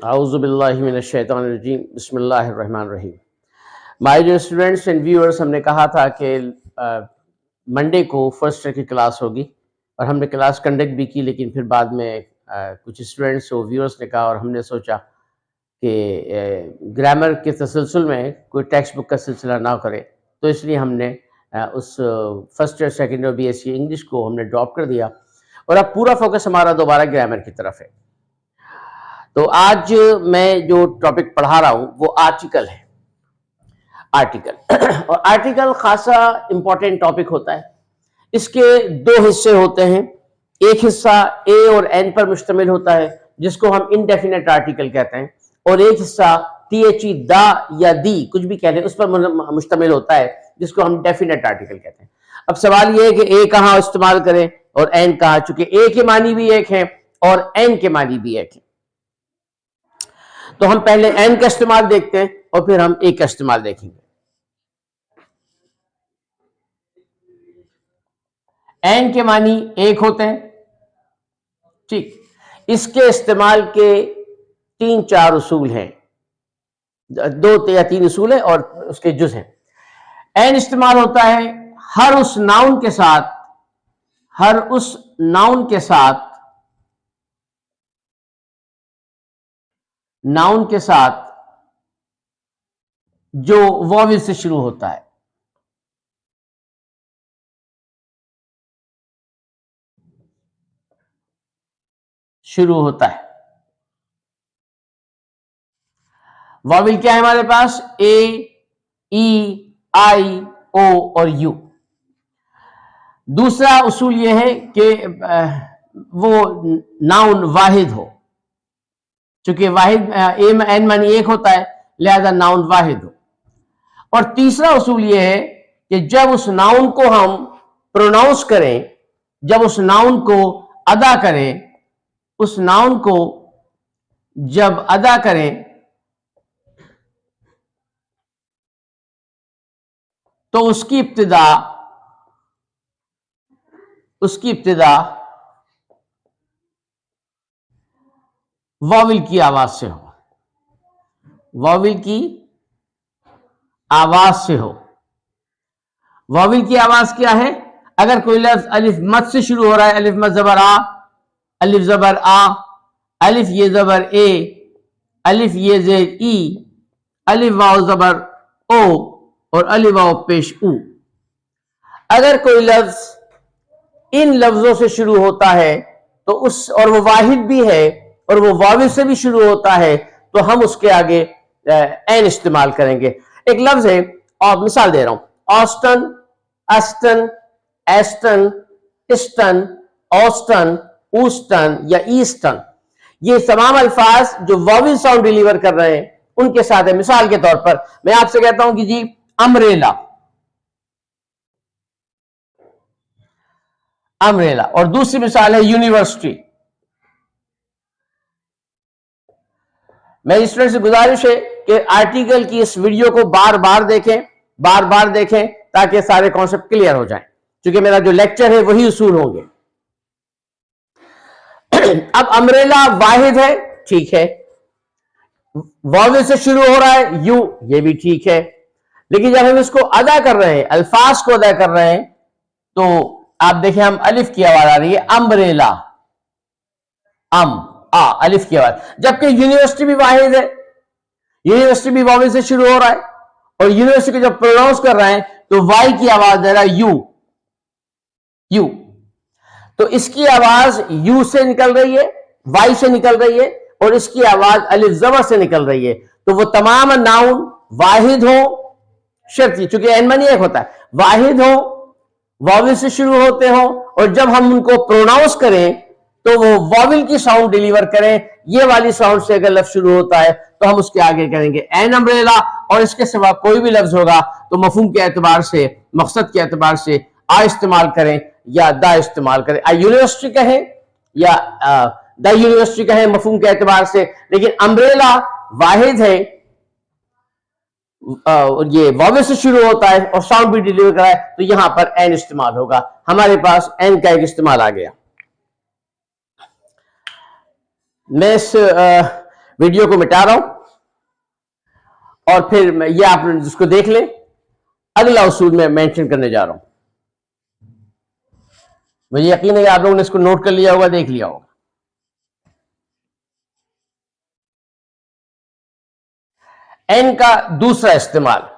आऊज़ुबिल्लाहि मिनश्शैतानिर्रजीम बिस्मिल्लाहिर्रहमानिर्रहीम। My dear students and viewers, हमने कहा था कि मंडे को फर्स्ट ईयर की क्लास होगी और हमने क्लास कंडक्ट भी की, लेकिन फिर बाद में कुछ स्टूडेंट्स और व्यूअर्स ने कहा और हमने सोचा कि ग्रामर के तसलसल में कोई टेक्स्ट बुक का सिलसिला ना करे, तो इसलिए हमने उस first year second year BSc English को हमने ड्रॉप कर दिया और अब पूरा फोकस हमारा दोबारा ग्रामर की तरफ है। तो आज मैं जो टॉपिक पढ़ा रहा हूं वो आर्टिकल है। आर्टिकल और आर्टिकल खासा इंपॉर्टेंट टॉपिक होता है। इसके दो हिस्से होते हैं। एक हिस्सा ए और एन पर मुश्तमिल होता है जिसको हम इनडेफिनेट आर्टिकल कहते हैं, और एक हिस्सा टी दा या दी कुछ भी कहते हैं उस पर मुश्तमिल होता है जिसको हम डेफिनेट आर्टिकल कहते हैं। अब सवाल यह है कि ए कहाँ इस्तेमाल करें और एन कहाँ, चूंकि ए के मानी भी एक है और एन के मानी भी एक है। तो हम पहले एन का इस्तेमाल देखते हैं और फिर हम ए का इस्तेमाल देखेंगे। एन के मानी एक होते हैं, ठीक। इसके इस्तेमाल के 3-4 उसूल हैं, 2 या 3 उसूल हैं और उसके जुज हैं। एन इस्तेमाल होता है हर उस नाउन के साथ जो वॉवेल से शुरू होता है। वॉवेल क्या है हमारे पास? ए, ई, आई, ओ और यू। दूसरा उसूल यह है कि वो नाउन वाहिद हो, चूंकि वाहिद एन मानी एक होता है, लिहाजा नाउन वाहिद हो। और तीसरा उसूल यह है कि जब उस नाउन को हम प्रोनाउंस करें, जब उस नाउन को अदा करें, तो उसकी इब्तिदा वॉवेल की आवाज से हो। वॉवेल की आवाज क्या है? अगर कोई लफ्ज अलिफ मद से शुरू हो रहा है, अलिफ मद जबर आ, अलिफ जबर आ, अलिफ ये जबर ए, अलिफ ये जेर ई, अलिफ वाव जबर ओ और अलिफ वाव पेश ऊ। अगर कोई लफ्ज इन लफ्जों से शुरू होता है तो और वो वाहिद भी है और वो वाविल से भी शुरू होता है, तो हम उसके आगे एन इस्तेमाल करेंगे। एक लफ्ज है, और मिसाल दे रहा हूं, ऑस्टन, अस्टन, एस्टन, इस्टन, ऑस्टन, ऊस्टन या ईस्टन। ये तमाम अल्फाज जो वाविल साउंड डिलीवर कर रहे हैं उनके साथ है। मिसाल के तौर पर मैं आपसे कहता हूं कि जी अम्ब्रेला, और दूसरी मिसाल है यूनिवर्सिटी। मेरी स्टूडेंट से गुजारिश है कि आर्टिकल की इस वीडियो को बार बार देखें ताकि सारे कॉन्सेप्ट क्लियर हो जाएं, क्योंकि मेरा जो लेक्चर है वही उसूल होंगे। अब अम्ब्रेला वाहिद है, ठीक है, वॉवेल से शुरू हो रहा है, यू, ये भी ठीक है, लेकिन जब हम इसको अदा कर रहे हैं, अल्फाज को अदा कर रहे हैं, तो आप देखें हम अलिफ की आवाज आ रही है, अम्ब्रेला, अलिफ की आवाज। जबकि यूनिवर्सिटी भी वाहिद है, यूनिवर्सिटी भी वॉवेल से शुरू हो रहा है, और यूनिवर्सिटी को जब प्रोनाउंस कर रहे हैं तो वाई की आवाज दे रहा है यू। तो इसकी आवाज यू से निकल रही है, वाई से निकल रही है, और इसकी आवाज अलिफ जबर से निकल रही है। तो वो तमाम नाउन वाहिद हो, शर्त चूंकि एन मानी एक होता है, वाहिद हो, वॉवेल से शुरू होते हो, और जब हम उनको प्रोनाउंस करें तो वो वॉवेल की साउंड डिलीवर करें। ये वाली साउंड से अगर लफ्ज शुरू होता है तो हम उसके आगे करेंगे एन अम्ब्रेला, और इसके सिवा कोई भी लफ्ज होगा तो मफहूम के एतबार से, मकसद के एतबार से आ इस्तेमाल करें या दा इस्तेमाल करें। आ यूनिवर्सिटी कहें या द यूनिवर्सिटी कहें मफहूम के एतबार से, लेकिन अम्ब्रेला वाहिद है, ये वॉवेल से शुरू होता है और साउंड भी डिलीवर करा है, तो यहां पर एन इस्तेमाल होगा। हमारे पास एन का एक इस्तेमाल आ गया। मैं इस वीडियो को मिटा रहा हूं और फिर ये आप जिसको देख ले, अगला उसूल में मेंशन करने जा रहा हूं। मुझे यकीन है कि आप लोगों ने इसको नोट कर लिया होगा, देख लिया होगा। एन का दूसरा इस्तेमाल,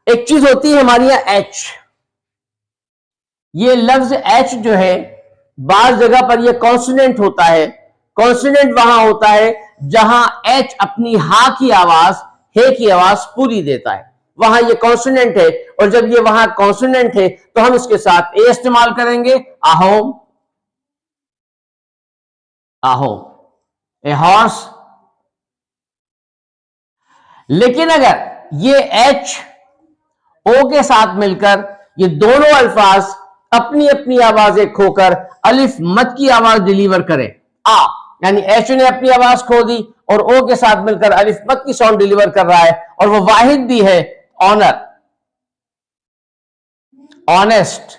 एक चीज होती है हमारी यहां एच। ये लफ्ज एच जो है बाज जगह पर ये कॉन्सोनेंट होता है। कॉन्सोनेंट वहां होता है जहां एच अपनी हा की आवाज, हे की आवाज पूरी देता है, वहां ये कॉन्सोनेंट है। और जब ये वहां कॉन्सोनेंट है तो हम इसके साथ ए इस्तेमाल करेंगे, अहोम, अहोम, ए हॉर्स। लेकिन अगर ये एच ओ के साथ मिलकर ये दोनों अल्फाज अपनी अपनी आवाजें खोकर अलिफ मद की आवाज डिलीवर करें, आ, यानी एच ने अपनी आवाज खो दी और ओ के साथ मिलकर अलिफ मद की साउंड डिलीवर कर रहा है, और वो वाहिद भी है ऑनर, ऑनेस्ट,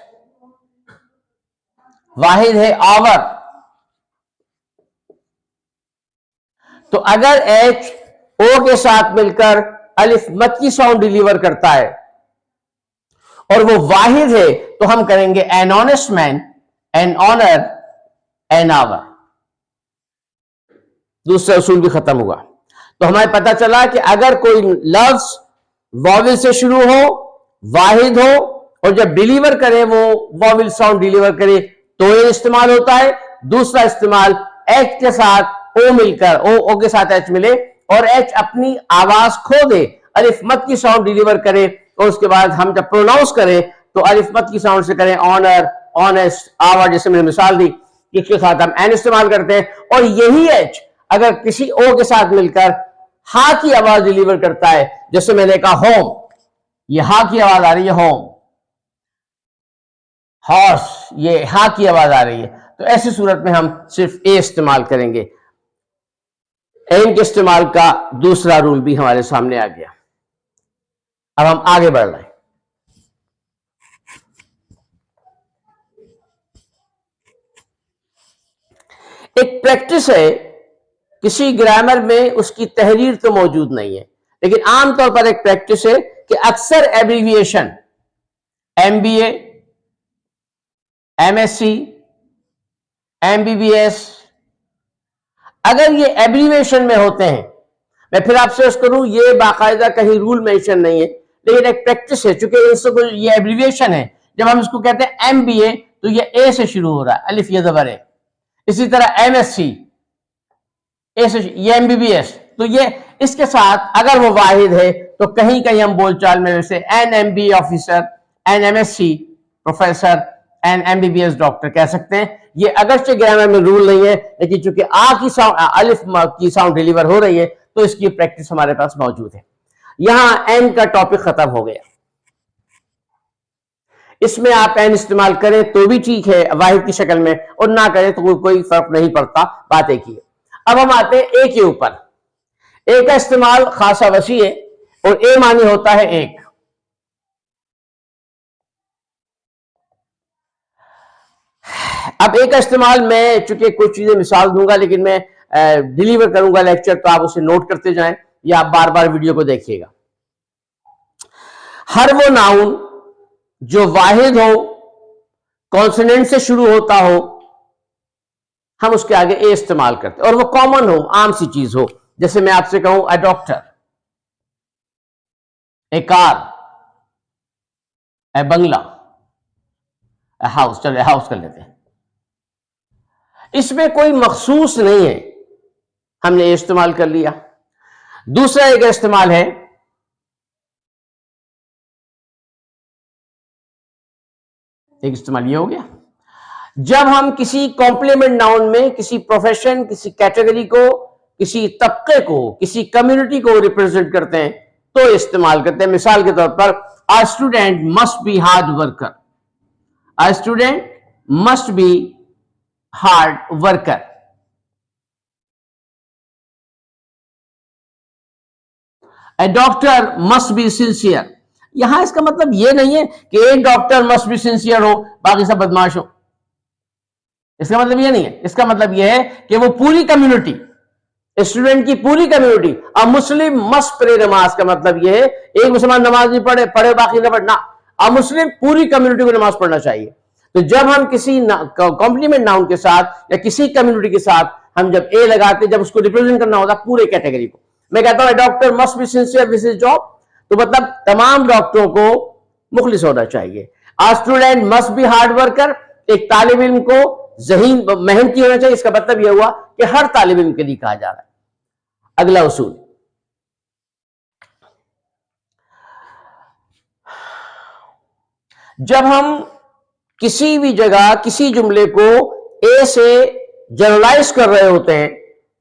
वाहिद है आवर। तो अगर एच ओ के साथ मिलकर अलिफ मद की साउंड डिलीवर करता है और वो वाहिद है, तो हम करेंगे an honest man, an honour, an hour. दूसरा उसूल भी खत्म हुआ। तो हमें पता चला कि अगर कोई लफ्ज वॉविल से शुरू हो, वाहिद हो, और जब डिलीवर करे वो वॉविल साउंड डिलीवर करे, तो ये इस्तेमाल होता है। दूसरा इस्तेमाल एच के साथ ओ मिलकर, ओ के साथ एच मिले और एच अपनी आवाज खो दे, अलिफ मद की साउंड डिलीवर करे, और उसके बाद हम जब प्रोनाउंस करें तो अलिफ मद की साउंड से करें ऑनर, ऑनेस्ट, आवर, जैसे मैंने मिसाल दी। इसके साथ हम एन इस्तेमाल करते हैं। और यही एच अगर किसी ओ के साथ मिलकर हा की आवाज डिलीवर करता है, जैसे मैंने कहा होम, ये हा की आवाज आ रही है, होम, हॉर्स, ये हा की आवाज आ रही है, तो ऐसी सूरत में हम सिर्फ ए इस्तेमाल करेंगे। एन के इस्तेमाल का दूसरा रूल भी हमारे सामने आ गया। अब हम आगे बढ़ रहे हैं। एक प्रैक्टिस है, किसी ग्रामर में उसकी तहरीर तो मौजूद नहीं है, लेकिन आमतौर पर एक प्रैक्टिस है कि अक्सर एब्रीविएशन, एमबीए, एमएससी, एमबीबीएस, अगर ये एब्रीविएशन में होते हैं, मैं फिर आपसे अर्ज करूं, ये बाकायदा कहीं रूल मेंशन नहीं है, लेकिन एक प्रैक्टिस है। चूंकि इसको ये एब्रीविएशन है, जब हम इसको कहते हैं एमबीए तो ये ए से शुरू हो रहा है, अलिफ ये ज़बर है। इसी तरह एमएससी, ए से, ये एमबीबीएस, तो ये इसके साथ अगर वो वाहिद है तो कहीं कहीं हम बोलचाल में वैसे an MB officer, an MSc professor, an MBBS doctor कह सकते हैं। ये अगरचे ग्रामर में रूल नहीं है, लेकिन चूंकि आ की साउंड, अलिफ की साउंड डिलीवर हो रही है, तो इसकी प्रैक्टिस हमारे पास मौजूद है। यहां एन का टॉपिक खत्म हो गया। इसमें आप एन इस्तेमाल करें तो भी ठीक है वाहिद की शक्ल में, और ना करें तो कोई फर्क नहीं पड़ता, बात एक ही है। अब हम आते हैं ए के ऊपर। ए का इस्तेमाल खासा वसी है और ए मानी होता है एक। अब ए का इस्तेमाल मैं चूंकि कुछ चीजें मिसाल दूंगा, लेकिन मैं डिलीवर करूंगा लेक्चर, तो आप उसे नोट करते जाएं या आप बार बार वीडियो को देखिएगा। हर वो नाउन जो वाहिद हो, कॉन्सोनेंट से शुरू होता हो, हम उसके आगे ए इस्तेमाल करते हैं, और वो कॉमन हो, आम सी चीज हो। जैसे मैं आपसे कहूं a doctor, A car, A Bangla, a house, चलो हाउस कर लेते हैं। इसमें कोई मखसूस नहीं है, हमने इस्तेमाल कर लिया। दूसरा एक इस्तेमाल है, एक इस्तेमाल ये हो गया जब हम किसी कॉम्प्लीमेंट नाउन में किसी प्रोफेशन, किसी कैटेगरी को, किसी तबके को, किसी कम्युनिटी को रिप्रेजेंट करते हैं तो इस्तेमाल करते हैं। मिसाल के तौर पर a student must be hard worker, a student must be hard worker. A doctor must be sincere. यहां इसका मतलब यह नहीं है कि एक डॉक्टर मस्ट बी सिंसियर हो, बाकी सब बदमाश हो। इसका मतलब यह नहीं है। इसका मतलब यह है कि वो पूरी कम्युनिटी, स्टूडेंट की पूरी कम्युनिटी। अ मुस्लिम मस्ट प्रे नमाज का मतलब यह है एक मुसलमान नमाज नहीं पढ़े पढ़े बाकी न पढ़ना, अ मुस्लिम पूरी कम्युनिटी को नमाज पढ़ना चाहिए। तो जब हम किसी कॉम्प्लीमेंट नाउन के साथ या किसी कम्युनिटी के साथ हम जब ए लगाते, जब उसको रिप्रेजेंट करना होता पूरे कैटेगरी को, मैं कहता हूं doctor must be sincere with his job, तो मतलब तमाम डॉक्टरों को मुखलिस होना चाहिए। A student must be hard worker, एक तालिब इल्म को ज़हीन मेहनती होना चाहिए। इसका मतलब यह हुआ कि हर तालिब इल्म के लिए कहा जा रहा है। अगला उसूल, जब हम किसी भी जगह किसी जुमले को ए से जनरलाइज कर रहे होते हैं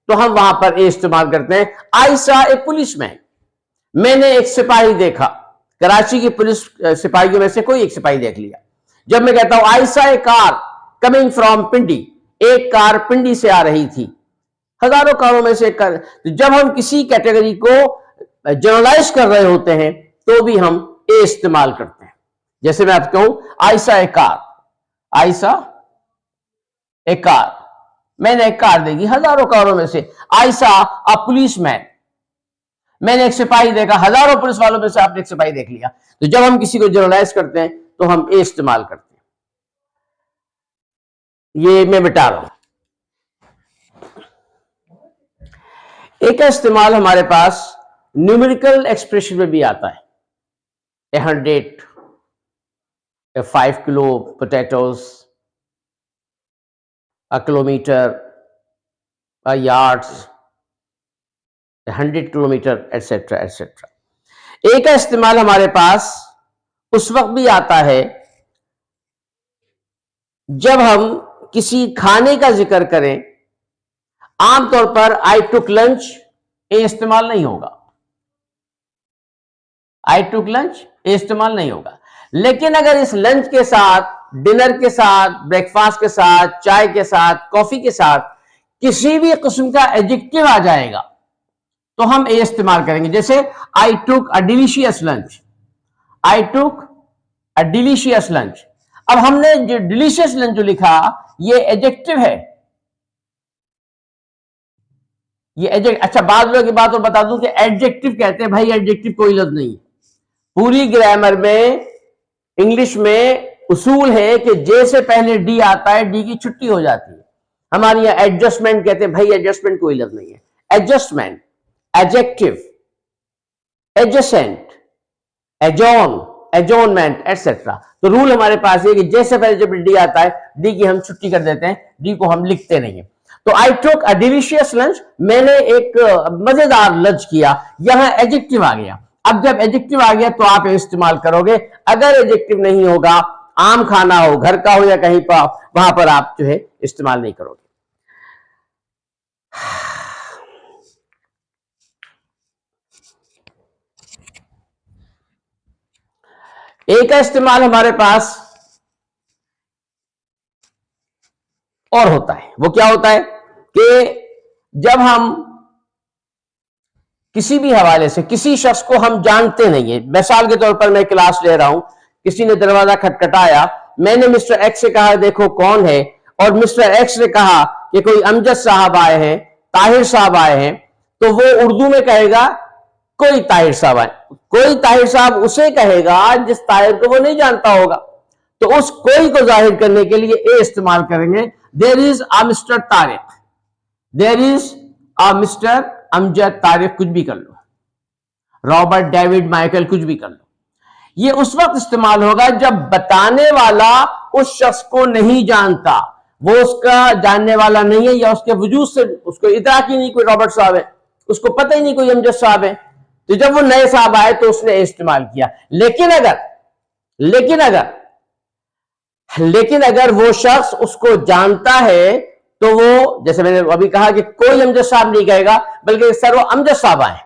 तो हम वहां पर ए इस्तेमाल करते हैं। आई सा ए पुलिसमैन, मैंने एक सिपाही देखा। कराची की पुलिस सिपाहियों में से कोई एक सिपाही देख लिया। जब मैं कहता हूं आई सा ए कार कमिंग फ्रॉम पिंडी, एक कार पिंडी से आ रही थी, हजारों कारों में से एक कार। तो जब हम किसी कैटेगरी को जनरलाइज कर रहे होते हैं तो भी हम ए इस्तेमाल करते हैं। जैसे मैं आपको कहूं आयसा ए कार, आयसा ए कार, मैंने एक कार देखी हजारों कारों में से। आयसा अ पुलिसमैन, मैंने एक सिपाही देखा, हजारों पुलिस वालों में से आपने एक सिपाही देख लिया। तो जब हम किसी को जनरलाइज करते हैं तो हम ए इस्तेमाल करते हैं। ये मैं मिटा रहा हूं। ए का इस्तेमाल हमारे पास न्यूमेरिकल एक्सप्रेशन में भी आता है। 100, 5 kilo potatoes, a kilometer, a yards, 100 kilometre, etcetera etcetera. A का इस्तेमाल हमारे पास उस वक्त भी आता है जब हम किसी खाने का जिक्र करें। आमतौर पर आई टुक लंच, ए इस्तेमाल नहीं होगा। आई टुक लंच ए इस्तेमाल नहीं होगा। लेकिन अगर इस लंच के साथ, डिनर के साथ, ब्रेकफास्ट के साथ, चाय के साथ, कॉफी के साथ किसी भी किस्म का एडजेक्टिव आ जाएगा तो हम ए इस्तेमाल करेंगे। जैसे I took a delicious lunch, I took a delicious lunch. अब हमने जो डिलीशियस लंच जो लिखा ये एडजेक्टिव है, ये एडजेक्टिव। अच्छा, बाद लोगों की बात और बता दूं कि एडजेक्टिव कहते हैं भाई, एडजेक्टिव कोई लफ्ज नहीं है। पूरी ग्रामर में, इंग्लिश में उसूल है कि जे से पहले डी आता है, डी की छुट्टी हो जाती है। हमारे यहां एडजस्टमेंट कहते हैं भाई, एडजस्टमेंट कोई लफ्ज नहीं है। Adjustment, adjective, adjacent, adjourn, adjournment, etcetera. तो रूल हमारे पास है कि जैसे पहले जब डी आता है, डी की हम छुट्टी कर देते हैं, डी को हम लिखते नहीं है। तो आई टुक अ डिलीशियस लंच, मैंने एक मजेदार लंच किया, यहां एडजेक्टिव आ गया। अब जब एडजेक्टिव आ गया तो आप इस्तेमाल करोगे। अगर एडजेक्टिव नहीं होगा, आम खाना हो, घर का हो या कहीं पर, वहां पर आप जो है इस्तेमाल नहीं करोगे। ए का इस्तेमाल हमारे पास और होता है। वो क्या होता है कि जब हम किसी भी हवाले से किसी शख्स को हम जानते नहीं है, मिसाल के तौर पर मैं क्लास ले रहा हूं, किसी ने दरवाजा खटखटाया, मैंने मिस्टर एक्स से कहा देखो कौन है, और मिस्टर एक्स ने कहा कि कोई अमजद साहब आए हैं, ताहिर साहब आए हैं, तो वो उर्दू में कहेगा कोई ताहिर साहब आए। कोई ताहिर साहब उसे कहेगा जिस ताहिर को वो नहीं जानता होगा। तो उस कोई को जाहिर करने के लिए ए इस्तेमाल करेंगे। There is a mister Tariq, there is a mister Amjad Tariq, कुछ भी कर लो, रॉबर्ट, डेविड, माइकल, कुछ भी कर लो। ये उस वक्त इस्तेमाल होगा जब बताने वाला उस शख्स को नहीं जानता, वो उसका जानने वाला नहीं है, या उसके वजूद से उसको इदराक ही नहीं कोई रॉबर्ट साहब है, उसको पता ही नहीं कोई अमजद साहब है। तो जब वो नए साहब आए तो उसने इस्तेमाल किया। लेकिन अगर वो शख्स उसको जानता है तो वो, जैसे मैंने अभी कहा कि कोई अमजद साहब नहीं कहेगा, बल्कि सर वो अमजद साहब आए,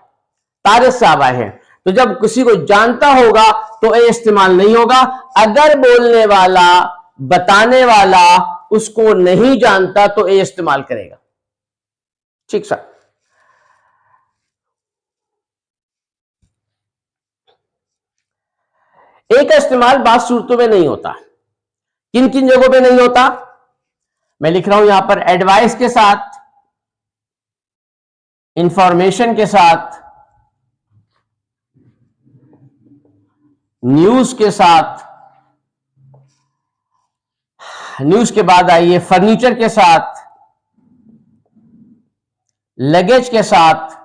तारिक साहब आए हैं। तो जब किसी को जानता होगा तो ए इस्तेमाल नहीं होगा। अगर बोलने वाला, बताने वाला उसको नहीं जानता तो ए इस्तेमाल करेगा। ठीक सर। ए का इस्तेमाल बात सूरतों में नहीं होता। किन किन जगहों पे नहीं होता मैं लिख रहा हूं यहां पर। एडवाइस के साथ, इंफॉर्मेशन के साथ, न्यूज के साथ, न्यूज के बाद आइए फर्नीचर के साथ, लगेज के साथ,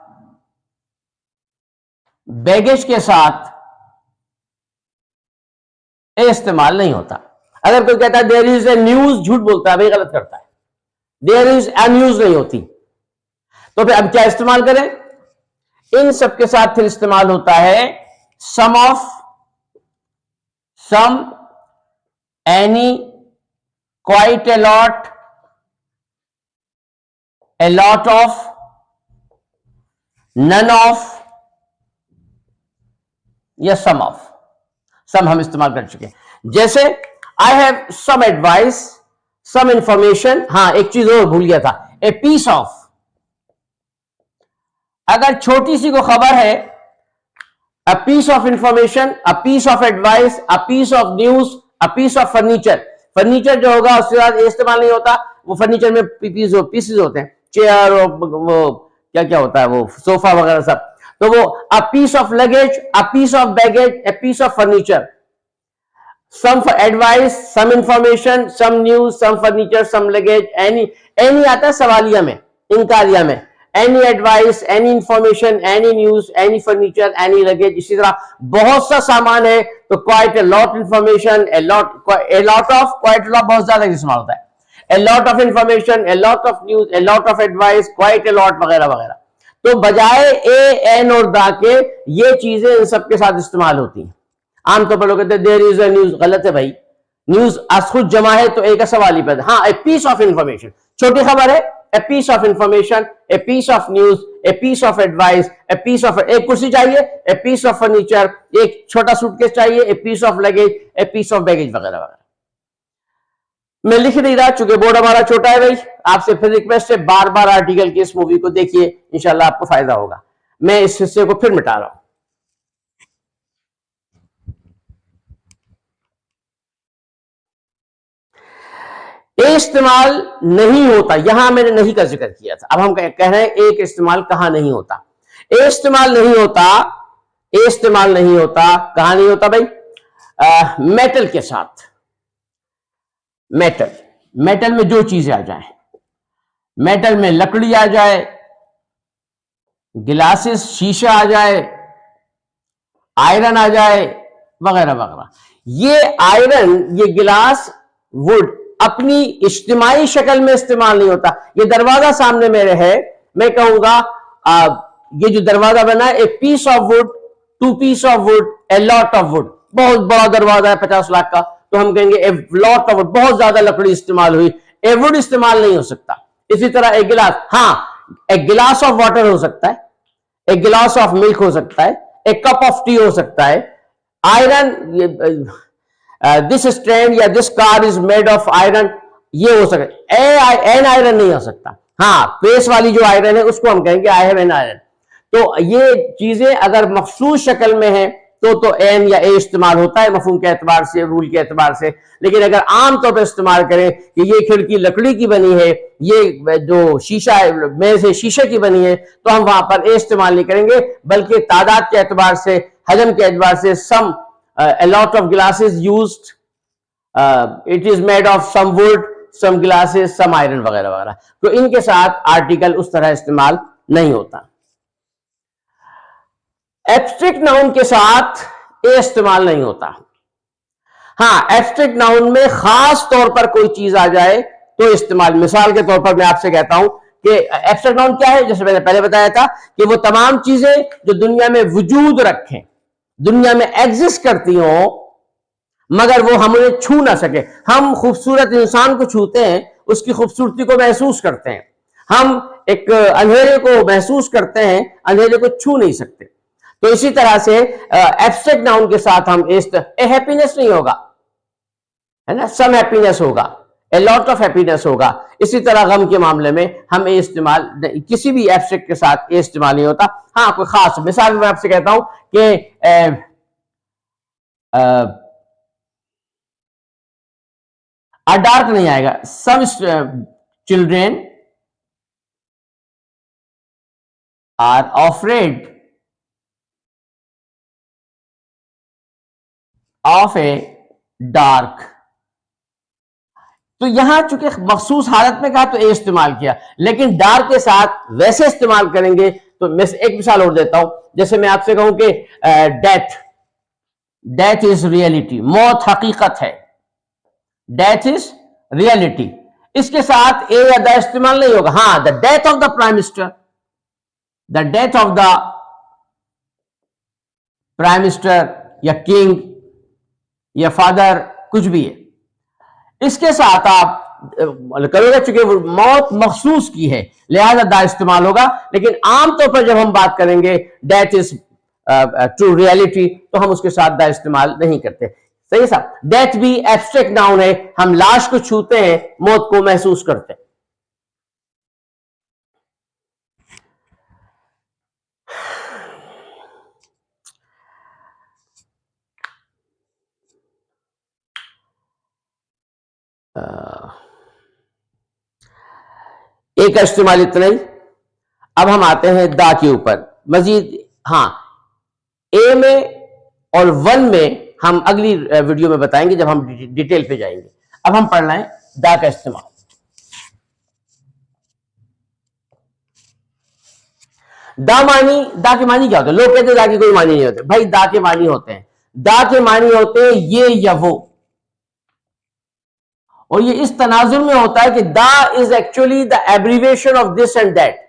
बैगेज के साथ इस्तेमाल नहीं होता। अगर कोई कहता है देयर इज ए न्यूज, झूठ बोलता है भाई, गलत करता है। देयर इज ए न्यूज नहीं होती। तो फिर अब क्या इस्तेमाल करें? इन सब के साथ फिर इस्तेमाल होता है some of, some, any, quite a lot of, none of या सम ऑफ। सम हम इस्तेमाल कर चुके हैं। जैसे I have some advice, some information. हां, एक चीज और भूल गया था, ए पीस ऑफ। अगर छोटी सी को खबर है, a piece of information, a piece of advice, a piece of news, a piece of furniture. Furniture जो होगा उसके बाद इस्तेमाल नहीं होता। वो फर्नीचर में पीसेस होते हैं, चेयर और वो क्या क्या होता है, वो सोफा वगैरह सब। तो वो a piece of luggage, a piece of baggage, a piece of furniture. Some for advice, some information, some news, some furniture, some luggage, any आता है सवालिया में, इनकारिया में। Any advice, any information, any news, any furniture, any luggage. इसी तरह बहुत सा सामान है तो quite a lot information, a lot of, quite lot बहुत ज्यादा इस्तेमाल होता है। A lot of information, a lot of news, A lot of advice, quite a lot वगैरह वगैरह। तो बजाय ए, एन और दा के ये चीजें इन सबके साथ इस्तेमाल होती हैं। आमतौर पर लोग कहते हैं देयर इज अ न्यूज। गलत है भाई, न्यूज आज खुद जमा है तो एक सवाल ही पैदा। हाँ, ए पीस ऑफ इंफॉर्मेशन, छोटी खबर है, a piece of information, a piece of news, a piece of advice, a piece of, एक कुर्सी चाहिए, ए पीस ऑफ फर्नीचर, एक छोटा सूटकेस चाहिए, a piece of luggage, a piece of baggage वगैरह वगैरह। मैं लिख नहीं रहा चूंकि बोर्ड हमारा छोटा है भाई। आपसे फिर रिक्वेस्ट है, बार बार आर्टिकल की इस मूवी को देखिए, इंशाल्लाह आपको फायदा होगा। मैं इस हिस्से को फिर मिटा रहा हूं। ए इस्तेमाल नहीं होता, यहां मैंने नहीं का जिक्र किया था। अब हम कह रहे हैं एक इस्तेमाल कहां नहीं होता। ए इस्तेमाल नहीं होता, ए इस्तेमाल नहीं होता, कहां नहीं होता भाई? मेटल के साथ। मेटल, मेटल में जो चीजें आ जाए, मेटल में लकड़ी आ जाए, गिलासेस शीशा आ जाए, आयरन आ जाए वगैरह वगैरह। ये आयरन, ये गिलास, वुड अपनी इज्तिमाई शक्ल में इस्तेमाल नहीं होता। ये दरवाजा सामने मेरे है, मैं कहूंगा ये जो दरवाजा बना है, a piece of wood, two piece of wood, a lot of wood. बहुत बड़ा दरवाजा है 50 लाख का, तो हम कहेंगे ए लॉट ऑफ वुड, बहुत ज्यादा लकड़ी इस्तेमाल हुई। ए वुड इस्तेमाल नहीं हो सकता। इसी तरह एक गिलास, हाँ, एक गिलास ऑफ वाटर हो सकता है, एक गिलास ऑफ मिल्क हो सकता है, एक कप ऑफ टी हो सकता है। आयरन, दिस स्टैंड या this car is made of iron, ये हो सकता है। एन आयरन नहीं हो सकता। हाँ, प्रेस वाली जो आयरन है उसको हम कहेंगे आई हैव एन आयरन। तो ये चीजें अगर मखसूस शक्ल में है तो एन या ए इस्तेमाल होता है मफहूम के एतबार से, रूल के एतबार से। लेकिन अगर आमतौर पर इस्तेमाल करें कि ये खिड़की लकड़ी की बनी है, ये जो शीशा है में से शीशे की बनी है, तो हम वहां पर ए इस्तेमाल नहीं करेंगे, बल्कि तादाद के एतबार से, हजम के एतबार से सम, a lot of glasses used, it is made of some wood, some glasses, some iron वगैरह वगैरह। तो इनके साथ आर्टिकल उस तरह इस्तेमाल नहीं होता। एब्स्ट्रैक्ट नाउन के साथ ए इस्तेमाल नहीं होता। हाँ, एब्स्ट्रैक्ट नाउन में खास तौर पर कोई चीज आ जाए तो इस्तेमाल। मिसाल के तौर पर मैं आपसे कहता हूं कि एब्स्ट्रैक्ट नाउन क्या है, जैसे मैंने पहले बताया था कि वो तमाम चीजें जो दुनिया में वजूद रखें, दुनिया में एग्जिस्ट करती हो, मगर वो हम उन्हें छू ना सके। हम खूबसूरत इंसान को छूते हैं, उसकी खूबसूरती को महसूस करते हैं। हम एक अंधेरे को महसूस करते हैं, अंधेरे को छू नहीं सकते। तो इसी तरह से एब्स्ट्रैक्ट नाउन के साथ हम हैप्पीनेस नहीं होगा, है ना, सम हैप्पीनेस होगा, ए लॉट ऑफ हैप्पीनेस होगा। इसी तरह गम के मामले में हम ए इस्तेमाल, किसी भी एब्स्ट्रैक्ट के साथ ए इस्तेमाल नहीं होता। हाँ, कोई खास मिसाल मैं आपसे कहता हूं कि डार्क नहीं आएगा। Some children are afraid of a dark. तो यहां चूंकि मखसूस हालत में कहा तो ए इस्तेमाल किया, लेकिन डार्क के साथ वैसे इस्तेमाल करेंगे तो मैं एक मिसाल और देता हूं। जैसे मैं आपसे कहूं कि डेथ इज रियलिटी, मौत हकीकत है, डेथ इज रियलिटी। इसके साथ ए या द इस्तेमाल नहीं होगा। हाँ, the death of the prime minister, the death of the prime minister या किंग या फादर, कुछ भी है, इसके साथ आप करोगे, चूंकि मौत मखसूस की है लिहाजा दा इस्तेमाल होगा। लेकिन आमतौर पर जब हम बात करेंगे डेथ इज ट्रू रियलिटी तो हम उसके साथ दा इस्तेमाल नहीं करते। सही साहब। डेथ भी एब्स्ट्रैक्ट नाउन है, हम लाश को छूते हैं, मौत को महसूस करते हैं। एक इस्तेमाल इतना ही। अब हम आते हैं दा के ऊपर मजीद। हाँ, ए में और वन में हम अगली वीडियो में बताएंगे जब हम डिटेल पे जाएंगे। अब हम पढ़ रहे हैं दा का इस्तेमाल। दा के मानी क्या होते हैं? लोग कहते हैं दा के कोई मानी नहीं होते। भाई दा के मानी होते हैं। दा के मानी होते हैं ये या वो, और ये इस तनाजुर में होता है कि दा is actually the abbreviation of this and that.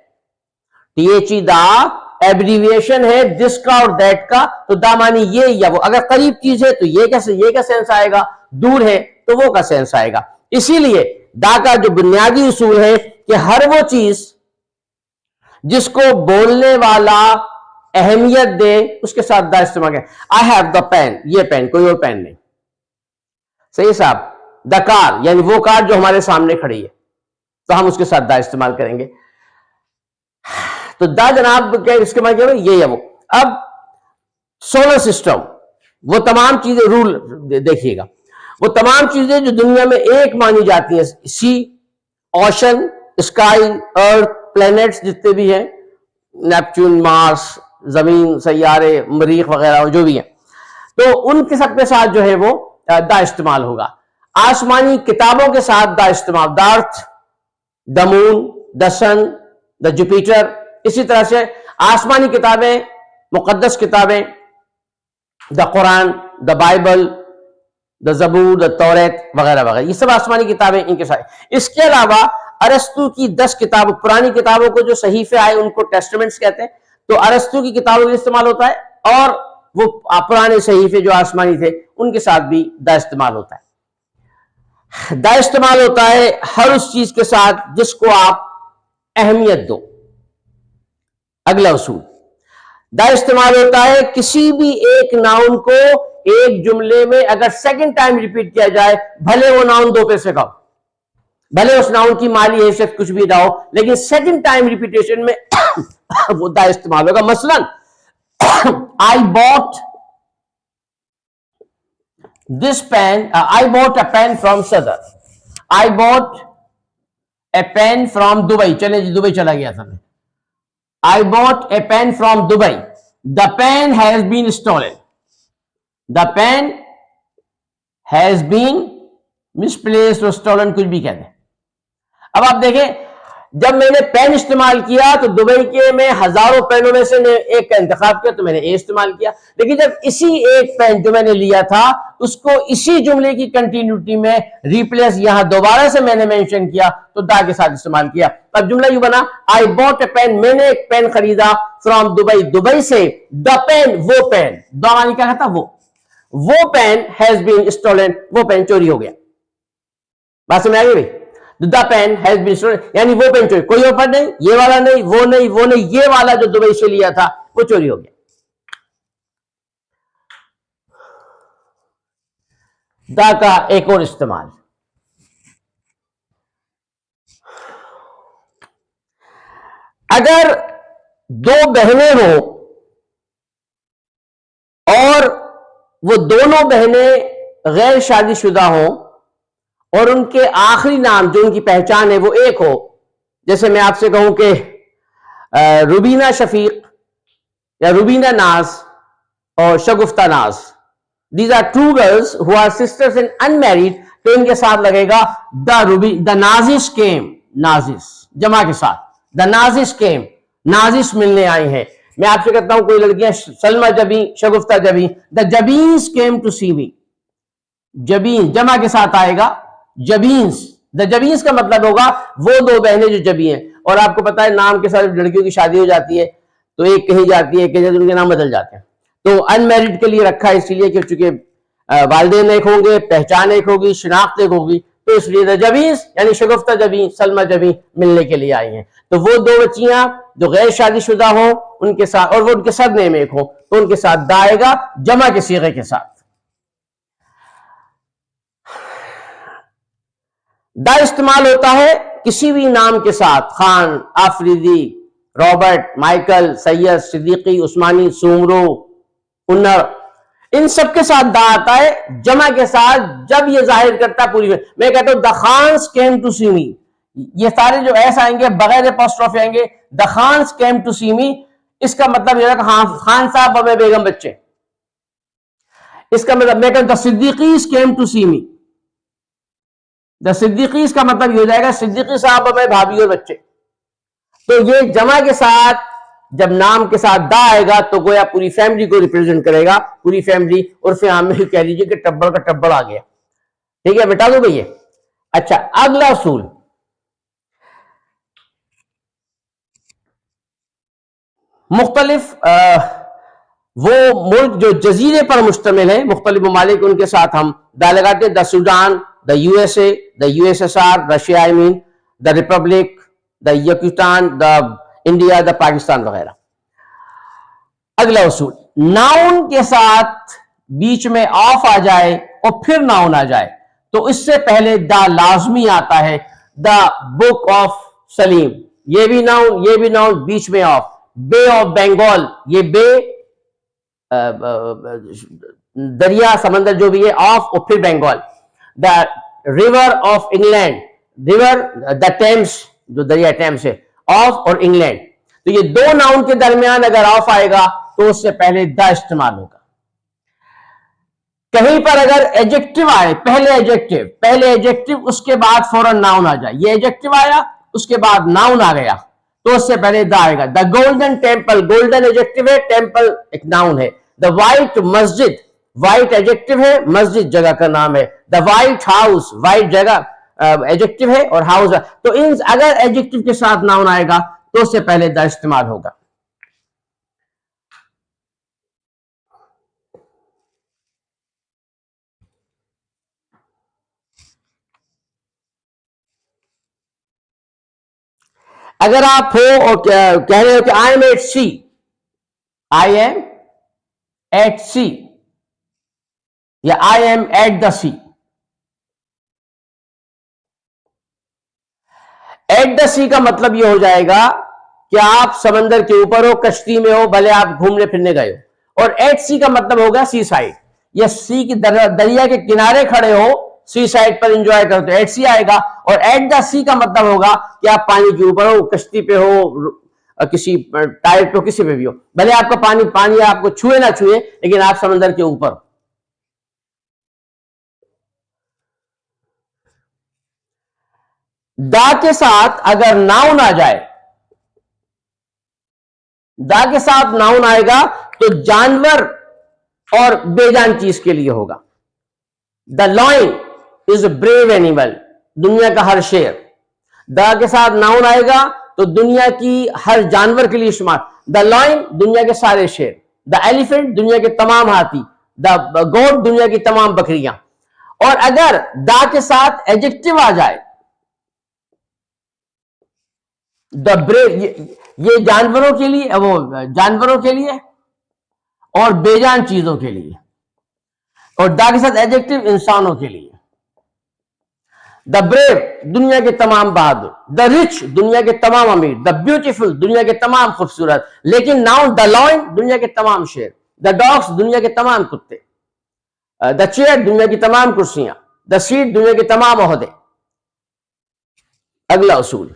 THE दा एब्रीविएशन है दिस का और दैट का, तो दा मानी ये या वो। अगर करीब चीज है तो ये का सेंस आएगा, दूर है तो वो का सेंस आएगा। इसीलिए दा का जो बुनियादी उसूल है कि हर वो चीज जिसको बोलने वाला अहमियत दे उसके साथ दा इस्तेमाल करें। आई हैव द पेन, ये पेन, कोई और पेन नहीं। सही साहब। द कार यानी वो कार जो हमारे सामने खड़ी है, तो हम उसके साथ दा इस्तेमाल करेंगे। तो दा जनाब क्या इसके मतलब ये है वो। अब सोलर सिस्टम, वो तमाम चीजें, रूल देखिएगा, वो तमाम चीजें जो दुनिया में एक मानी जाती हैं, सी, ओशन, स्काई, अर्थ, प्लैनेट्स जितने भी हैं, नेपच्यून, मार्स, जमीन, सैयारे, मरीख वगैरह जो भी हैं, तो उनके सब के साथ जो है वो दा इस्तेमाल होगा। आसमानी किताबों के साथ दा इस्तेमाल, the earth, the moon, the sun, the Jupiter. इसी तरह से आसमानी किताबें, मुकद्दस किताबें, the Quran, the Bible, the जबूर, द तौरात वगैरह वगैरह, ये सब आसमानी किताबें इनके साथ। इसके अलावा अरस्तु की 10 किताब, पुरानी किताबों को जो सहीफे आए उनको टेस्टामेंट्स कहते हैं, तो अरस्तु की किताबों का इस्तेमाल होता है, और वो पुराने सहीफे जो आसमानी थे उनके साथ भी दा इस्तेमाल होता है। दा इस्तेमाल होता है हर उस चीज के साथ जिसको आप अहमियत दो। अगला उसूल, दा इस्तेमाल होता है किसी भी एक नाउन को एक जुमले में अगर सेकंड टाइम रिपीट किया जाए, भले वो नाउन 2 पैसे का हो, भले उस नाउन की माली हैसियत कुछ भी ना हो, लेकिन सेकंड टाइम रिपीटेशन में वो दा इस्तेमाल होगा। मसलन I bought this pen, I bought a pen from Sadar. I bought a pen from Dubai. चले जी, दुबई चला गया था मैं। I bought a pen from Dubai. The pen has been stolen. The pen has been misplaced or stolen, कुछ भी कहते हैं। अब आप देखें, जब मैंने पेन इस्तेमाल किया तो दुबई के में हजारों पेनों में से एक का इंतखाब किया, तो मैंने ए इस्तेमाल किया। लेकिन जब इसी एक पेन जो मैंने लिया था उसको इसी जुमले की कंटिन्यूटी में रिप्लेस यहां दोबारा से मैंने मेंशन किया, तो दा के साथ इस्तेमाल किया। अब जुमला यूं बना, आई बॉट ए पेन, मैंने एक पेन खरीदा, फ्रॉम दुबई, दुबई से, द पेन, वो पेन, द मानी क्या था, वो पेन हैज बीन स्टोलन, वो पेन चोरी हो गया। बात समझ आ गई भाई? The pen has been stolen यानी वो पेन चोरी, कोई और पेन नहीं, ये वाला नहीं, वो नहीं, वो नहीं, ये वाला जो दुबई से लिया था वो चोरी हो गया। दा का एक और इस्तेमाल, अगर 2 बहनें हो और वो दोनों बहनें गैर शादीशुदा हो और उनके आखिरी नाम जो उनकी पहचान है वो एक हो, जैसे मैं आपसे कहूं कि रुबीना शफीक या रुबीना नाज और Shagufta Naaz, these are two girls who are sisters in unmarried, तो इनके साथ लगेगा द नाजिश केम, नाजिश जमा के साथ, द नाजिश केम, नाजिश मिलने आई हैं। मैं आपसे कहता हूं कोई लड़कियां सलमा जबी, शगुफ्ता जबी, द जबीन्स केम टू सी मी, जबीन जमा के साथ आएगा, जबीन्स, द जबीन्स का मतलब होगा वो दो बहनें जो जबी हैं। और आपको पता है नाम के साथ लड़कियों की शादी हो जाती है तो एक कहीं जाती है, एक कहीं जाती है, उनके नाम बदल जाते हैं। तो अनमैरिड के लिए रखा है इसलिए कि चूंकि वालिदैन एक होंगे, पहचान एक होगी, शिनाख्त एक होगी, तो इसलिए द जबीन्स यानी शगुफ्ता जबी, सलमा जबी मिलने के लिए आई हैं। तो वो दो बच्चियां जो गैर शादीशुदा हो उनके साथ, और वो उनके सरनेम एक हो, तो उनके साथ दा आएगा जमा के सीगे के साथ। दा इस्तेमाल होता है किसी भी नाम के साथ, खान, आफरीदी, रॉबर्ट, माइकल, सैयद, सिद्दीकी, उस्मानी, सुमरो, उन्नर, इन सब के साथ दा आता है जमा के साथ, जब ये जाहिर करता है पूरी। मैं कहता हूं the Khans came to see मी, ये सारे जो ऐसा आएंगे बगैर एपोस्ट्रोफी आएंगे, the Khans came to see मी, इसका मतलब यह है खान साहब और बेगम बच्चे। इसका मतलब मैं कहता हूं the Siddiquis came to see me, the Siddiquis का मतलब ये हो जाएगा सिद्दीकी साहब और भाभी और बच्चे। तो ये जमा के साथ जब नाम के साथ दा आएगा तो गोया पूरी फैमिली को रिप्रेजेंट करेगा, पूरी फैमिली, और फिर आम में कह लीजिए कि टब्बड़ का टब्बड़ आ गया। ठीक है, बेटा दो भैया। अच्छा, अगला असूल, मुख्तलिफ वो मुल्क जो जजीरे पर मुश्तमिल है, मुख्तलिफ ममालिक, उनके साथ हम दा लगाते हैं। The Sudan, the USA, the USSR, Russia, I mean the republic, the यकीस्तान, द इंडिया, द पाकिस्तान वगैरह। अगला उसूल, नाउन के साथ बीच में ऑफ आ जाए और फिर नाउन आ जाए तो इससे पहले द लाजमी आता है। द बुक ऑफ सलीम, ये भी नाउन, बीच में ऑफ। बे ऑफ बंगाल, ये बे दरिया समंदर जो भी है, ऑफ और फिर Bengal. The river of England, river the Thames, जो दरिया टेम्स है, ऑफ और इंग्लैंड। तो ये दो नाउन के दरमियान अगर ऑफ आएगा तो उससे पहले द इस्तेमाल होगा। कहीं पर अगर एडजेक्टिव आए, पहले एडजेक्टिव उसके बाद फौरन नाउन आ जाए, ये एडजेक्टिव आया उसके बाद नाउन आ गया तो उससे पहले द आएगा। The golden temple, golden adjective है, टेम्पल एक नाउन है। द वाइट मस्जिद, वाइट एडजेक्टिव है, मस्जिद जगह का नाम है। द वाइट हाउस, वाइट जगह एडजेक्टिव है और हाउस, तो इन अगर एडजेक्टिव के साथ नाउन आएगा तो उससे पहले द इस्तेमाल होगा। अगर आप हो और कह रहे हो कि I am at sea, I am at sea या I am at the sea, at the sea का मतलब यह हो जाएगा कि आप समंदर के ऊपर हो, कश्ती में हो, भले आप घूमने फिरने गए हो। और एट सी का मतलब होगा सी साइड, या सी की दरिया के किनारे खड़े हो, सी साइड पर एंजॉय करते हो, एट सी आएगा। और एट द सी का मतलब होगा कि आप पानी के ऊपर हो, कश्ती पे हो, किसी टायर पे हो, किसी पे भी हो, भले आपका पानी आपको छुए ना छुए, लेकिन आप समंदर के ऊपर। दा के साथ अगर नाउन आ जाए, दा के साथ नाउन आएगा तो जानवर और बेजान चीज के लिए होगा। The lion is a brave animal, दुनिया का हर शेर। द के साथ नाउन आएगा तो दुनिया की हर जानवर के लिए इस्तेमाल। द लॉयन दुनिया के सारे शेर, द एलिफेंट दुनिया के तमाम हाथी, द गोट दुनिया की तमाम बकरियां। और अगर द के साथ एडजेक्टिव आ जाए, द ब्रेव, ये जानवरों के लिए, वो जानवरों के लिए और बेजान चीजों के लिए, और दा के साथ एडजेक्टिव इंसानों के लिए। द ब्रेव दुनिया के तमाम बहादुर, द रिच दुनिया के तमाम अमीर, द ब्यूटीफुल दुनिया के तमाम खूबसूरत। लेकिन नाउन द लॉयन दुनिया के तमाम शेर, द डॉग्स दुनिया के तमाम कुत्ते, द चेयर दुनिया की तमाम कुर्सियां, द सीट दुनिया के तमाम ओहदे। अगला उसूल,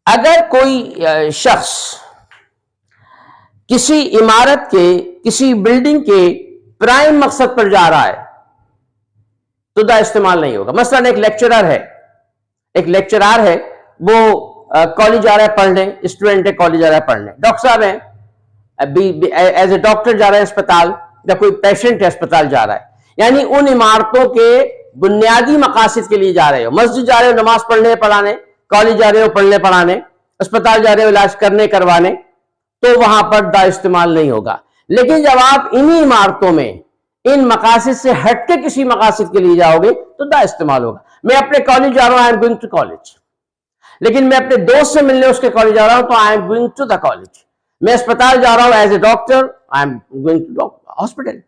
अगर कोई शख्स किसी इमारत के, किसी बिल्डिंग के प्राइम मकसद पर जा रहा है तो दा इस्तेमाल नहीं होगा। मसलन एक लेक्चरर है, वो कॉलेज जा रहा है पढ़ने, स्टूडेंट है कॉलेज जा रहा है पढ़ने, डॉक्टर साहब हैं एज ए डॉक्टर जा रहे हैं अस्पताल, या कोई पेशेंट है अस्पताल जा रहा है, यानी उन इमारतों के बुनियादी मकासद के लिए जा रहे हो। मस्जिद जा रहे हो नमाज पढ़ने पढ़ाने, कॉलेज जा रहे हो पढ़ने पढ़ाने, अस्पताल जा रहे हो इलाज करने करवाने, तो वहां पर दा इस्तेमाल नहीं होगा। लेकिन जब आप इन्हीं इमारतों में इन मकासद से हटके किसी मकासद के लिए जाओगे तो दा इस्तेमाल होगा। मैं अपने कॉलेज जा रहा हूं, I am going to college, लेकिन मैं अपने दोस्त से मिलने उसके कॉलेज जा रहा हूं तो I am going to the college. मैं अस्पताल जा रहा हूं as a doctor, I am going to hospital.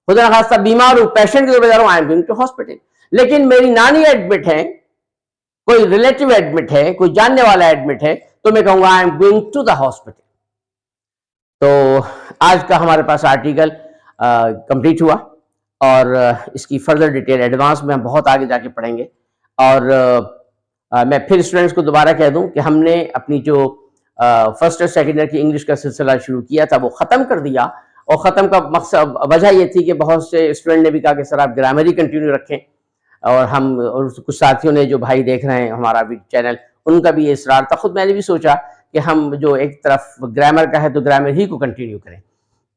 खुदा न खास्ता बीमार हूं, पेशेंट के तौर पर जा रहा हूं, I am going to hospital. लेकिन मेरी नानी एडमिट है, कोई रिलेटिव एडमिट है, कोई जानने वाला एडमिट है, तो मैं कहूंगा I am going to the hospital. तो आज का हमारे पास आर्टिकल कंप्लीट हुआ और इसकी फर्दर डिटेल एडवांस में हम बहुत आगे जाके पढ़ेंगे। और मैं फिर स्टूडेंट्स को दोबारा कह दूं कि हमने अपनी जो फर्स्ट और सेकेंड ईयर की इंग्लिश का सिलसिला शुरू किया था वो ख़त्म कर दिया, और ख़त्म का मकसद वजह ये थी कि बहुत से स्टूडेंट ने भी कहा कि सर आप ग्रामर ही कंटिन्यू रखें, और हम और कुछ साथियों ने जो भाई देख रहे हैं हमारा भी चैनल, उनका भी ये इसरार था। खुद मैंने भी सोचा कि हम जो एक तरफ ग्रामर का है तो ग्रामर ही को कंटिन्यू करें,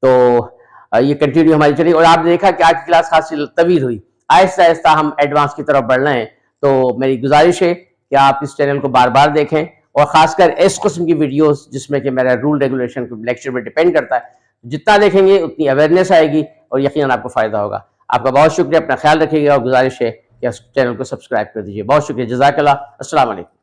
तो ये कंटिन्यू हमारी चली। और आपने देखा कि आज की क्लास खासी तवील हुई, आहिस्ता आहिस्ता हम एडवांस की तरफ बढ़ रहे हैं। तो मेरी गुजारिश है कि आप इस चैनल को बार बार देखें, और खासकर इस किस्म की वीडियोस जिसमें कि मेरा रूल रेगुलेशन लेक्चर पर डिपेंड करता है, जितना देखेंगे उतनी अवेयरनेस आएगी और यकीनन आपको फायदा होगा। आपका बहुत शुक्रिया, अपना ख्याल रखिएगा, और गुजारिश है कि इस चैनल को सब्सक्राइब कर दीजिए। बहुत शुक्रिया, जज़ाकल्लाह, अस्सलाम वालेकुम।